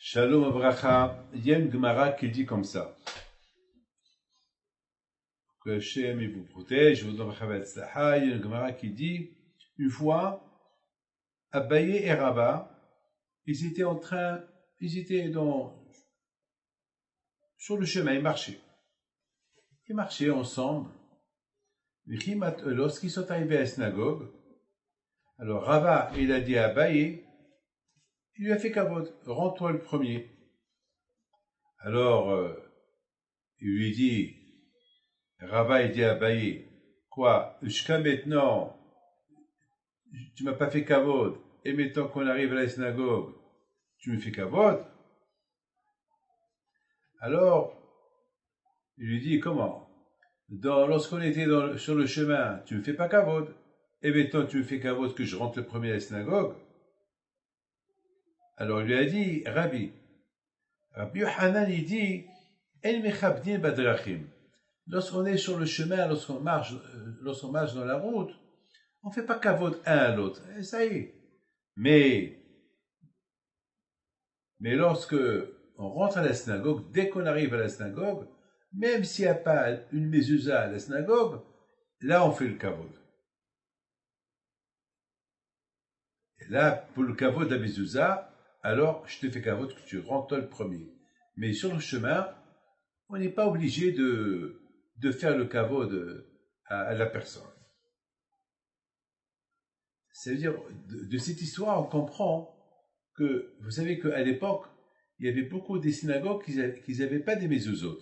Shalom Abracha, il y a une Gemara qui dit comme ça. Que Hachem il vous protège, vous donne Chavetzaha. Il y a une Gemara qui dit, une fois, Abaye et Rabba, ils étaient sur le chemin, ils marchaient. Ils marchaient ensemble. Lorsqu'ils sont arrivés à la synagogue, alors Rabba, il a dit à Abaye, il lui a fait kavod, rends-toi le premier. Alors, il lui dit, Rabba, il dit à Abaye, quoi, jusqu'à maintenant, tu m'as pas fait kavod, et maintenant qu'on arrive à la synagogue, tu me fais kavod? Alors, il lui dit, comment? Lorsqu'on était sur le chemin, tu me fais pas kavod, et maintenant tu me fais kavod que je rentre le premier à la synagogue? Alors il lui a dit, Rabbi Yohanan, il dit, El mechabdin badrachim. Lorsqu'on est sur le chemin, lorsqu'on marche dans la route, on ne fait pas kavod un à l'autre, et ça y est. Mais lorsque on rentre à la synagogue, dès qu'on arrive à la synagogue, même s'il n'y a pas une mezuzah à la synagogue, là on fait le kavod. Et là, pour le kavod de la mezuzah, alors je te fais kavod que tu rentres le premier. Mais sur le chemin, on n'est pas obligé de faire le kavod à la personne. C'est-à-dire, de cette histoire, on comprend que, vous savez qu'à l'époque, il y avait beaucoup des synagogues qui n'avaient pas des mezuzot.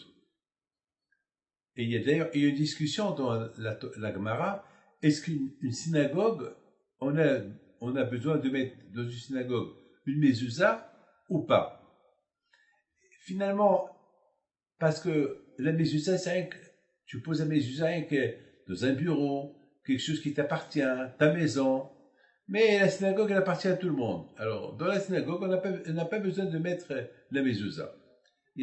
Et il y a d'ailleurs une discussion dans la Gemara, est-ce qu'une synagogue, on a besoin de mettre dans une synagogue une mezuzah ou pas? Finalement, parce que la mezuzah, c'est rien que, tu poses la mezuzah rien que dans un bureau, quelque chose qui t'appartient, ta maison, mais la synagogue, elle appartient à tout le monde. Alors, dans la synagogue, on n'a pas besoin de mettre la mezuzah.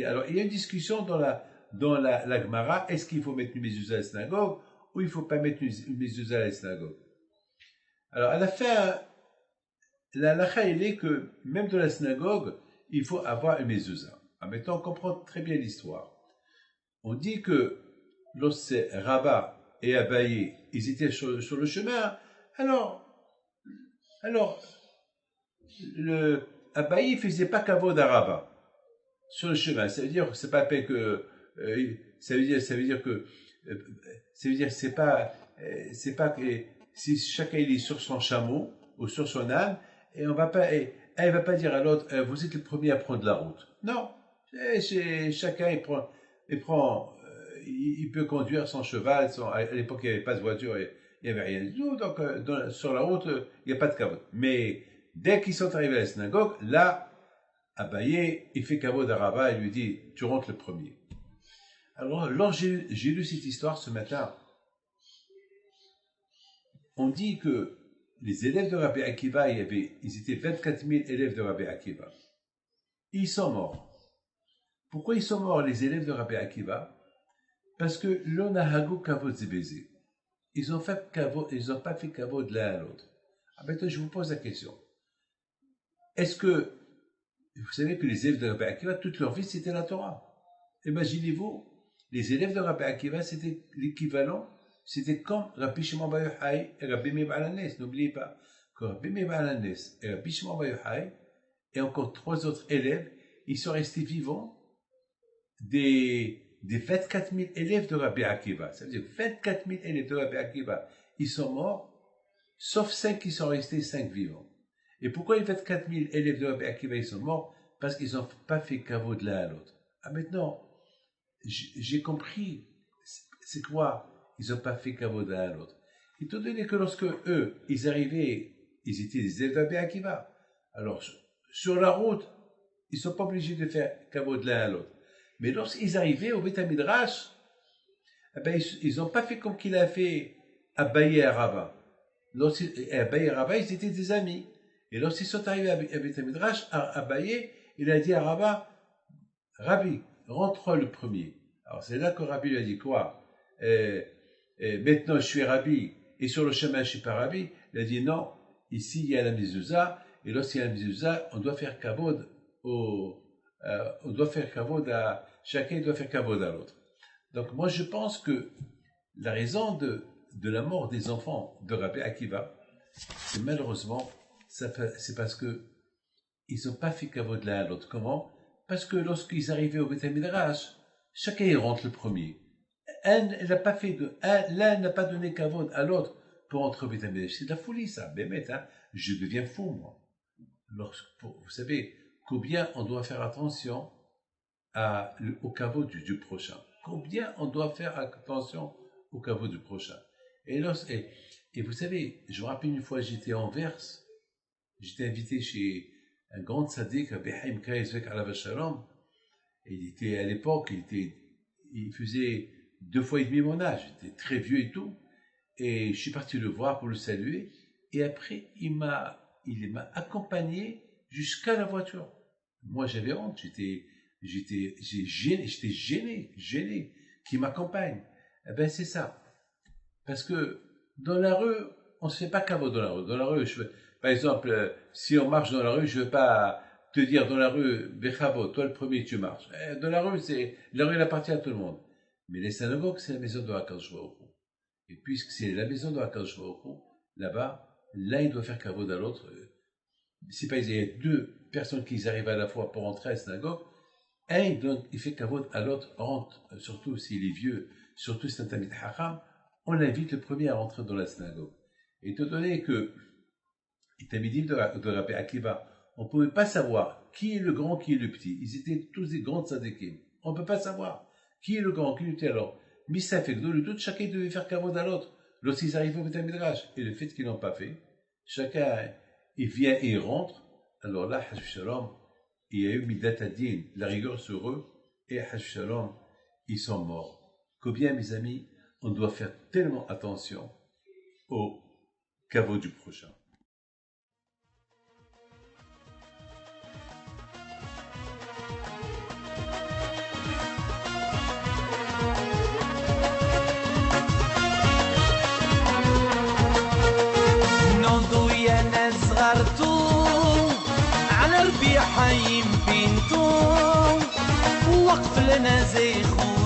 Alors, il y a une discussion dans la Gemara, est-ce qu'il faut mettre une mezuzah à la synagogue ou il ne faut pas mettre une mezuzah à la synagogue? Alors, à la fin, la halakha, il est que même dans la synagogue, il faut avoir une mezuzah. Maintenant, on comprend très bien l'histoire. On dit que lorsque Rabba et Abaye, ils étaient sur le chemin, alors Abaye ne faisait pas kavod à Rabba sur le chemin. Ça veut dire que c'est pas peine que ça veut dire que c'est pas que si chacun il est sur son chameau ou sur son âne et on va pas elle va pas dire à l'autre vous êtes le premier à prendre la route. Non, chacun il peut conduire son cheval. À l'époque il n'y avait pas de voiture, il n'y avait rien du tout. Donc sur la route il n'y a pas de kavod. Mais dès qu'ils sont arrivés à la synagogue, là Abaye, il fait kavod à Rabba et lui dit, tu rentres le premier. Alors, lorsque j'ai lu cette histoire ce matin, on dit que les élèves de Rabbi Akiva, ils étaient 24 000 élèves de Rabbi Akiva. Ils sont morts. Pourquoi ils sont morts, les élèves de Rabbi Akiva? Parce que l'onahago kavod zebézé. Ils n'ont pas fait kavod l'un à l'autre. Maintenant, je vous pose la question. Est-ce que vous savez que les élèves de Rabbi Akiva, toute leur vie, c'était la Torah. Imaginez-vous, les élèves de Rabbi Akiva, c'était l'équivalent, c'était comme Rabbi Shimon Bar Yochai et Rabbi Meir Baal HaNes. N'oubliez pas que Rabbi Meir Baal HaNes et Rabbi Shimon Bar Yochai et encore 3 autres élèves, ils sont restés vivants des 24 000 élèves de Rabbi Akiva. Ça veut dire 24 000 élèves de Rabbi Akiva, ils sont morts, sauf 5 qui sont restés, 5 vivants. Et pourquoi les 24 000 élèves de Rabbi Akiva ils sont morts? Parce qu'ils n'ont pas fait kavod de l'un à l'autre. Ah maintenant, j'ai compris, c'est quoi? Ils n'ont pas fait kavod de l'un à l'autre. Étant donné que lorsque eux, ils arrivaient, ils étaient des élèves de Rabbi Akiva. Alors, sur la route, ils ne sont pas obligés de faire kavod de l'un à l'autre. Mais lorsqu'ils arrivaient au Beit HaMidrash, eh ben, ils n'ont pas fait comme qu'il a fait Abaye et Rabba. Abaye et Rabba, ils étaient des amis. Et lorsqu'ils sont arrivés à Beit HaMidrash, Abaye, il a dit à Rabba, Rabbi, rentre le premier. Alors c'est là que Rabbi lui a dit quoi? Maintenant je suis Rabbi, et sur le chemin je suis pas Rabbi. Il a dit non, ici il y a la mezuzah, et lorsqu'il y a la mezuzah, on doit faire kavod on doit faire kavod à chacun doit faire kavod à l'autre. Donc moi je pense que la raison de la mort des enfants de Rabbi Akiva, c'est malheureusement c'est parce que ils n'ont pas fait kavod l'un à l'autre. Comment? Parce que lorsqu'ils arrivaient au Beth Midrash, chacun y rentre le premier. L'un n'a pas donné kavod à l'autre pour entrer au Beth Midrash. C'est de la folie ça, bémet, hein. Je deviens fou moi. Vous savez combien on doit faire attention au kavod du prochain. Combien on doit faire attention au kavod du prochain. Et vous savez, je me rappelle une fois, j'étais en Anvers, j'étais invité chez un grand tzaddik, Rabbi Chaim Kaizvek Alav Shalom. Il était à l'époque, il faisait 2 fois et demi mon âge, il était très vieux et tout. Et je suis parti le voir pour le saluer. Et après, il m'a accompagné jusqu'à la voiture. Moi, j'avais honte, j'étais gêné qu'il m'accompagne. Eh ben, c'est ça. Parce que dans la rue, on ne se fait pas kavod dans la rue. Dans la rue, par exemple, si on marche dans la rue, je ne vais pas te dire dans la rue, Bechavod, toi le premier, tu marches. Dans la rue, la rue, elle appartient à tout le monde. Mais les synagogues, c'est la maison de Hakadosh Baruch Hu. Et puisque c'est la maison de Hakadosh Baruch Hu, là-bas, l'un il doit faire kavod à l'autre. Si par exemple, il y a 2 personnes qui arrivent à la fois pour entrer à la synagogue, un il fait kavod à l'autre, rentre, surtout s'il est vieux, surtout si c'est un Talmid Chacham, on l'invite le premier à rentrer dans la synagogue. Et étant donné que les Talmidim de Rabbi Akiva, on ne pouvait pas savoir qui est le grand, qui est le petit. Ils étaient tous des grands tzadikim. On ne peut pas savoir qui est le grand, qui est le petit. Alors, Missa fait que dans le doute, chacun devait faire kavod à l'autre lorsqu'ils arrivaient au Beth Midrash. Et le fait qu'ils n'ont pas fait, chacun, il vient et il rentre. Alors là, Hashv Shalom, il y a eu Midat Adin, la rigueur sur eux, et Hashv Shalom, ils sont morts. Combien, mes amis, on doit faire tellement attention au kavod du prochain. على ربيع حيم بنتو وقف لنا زي خو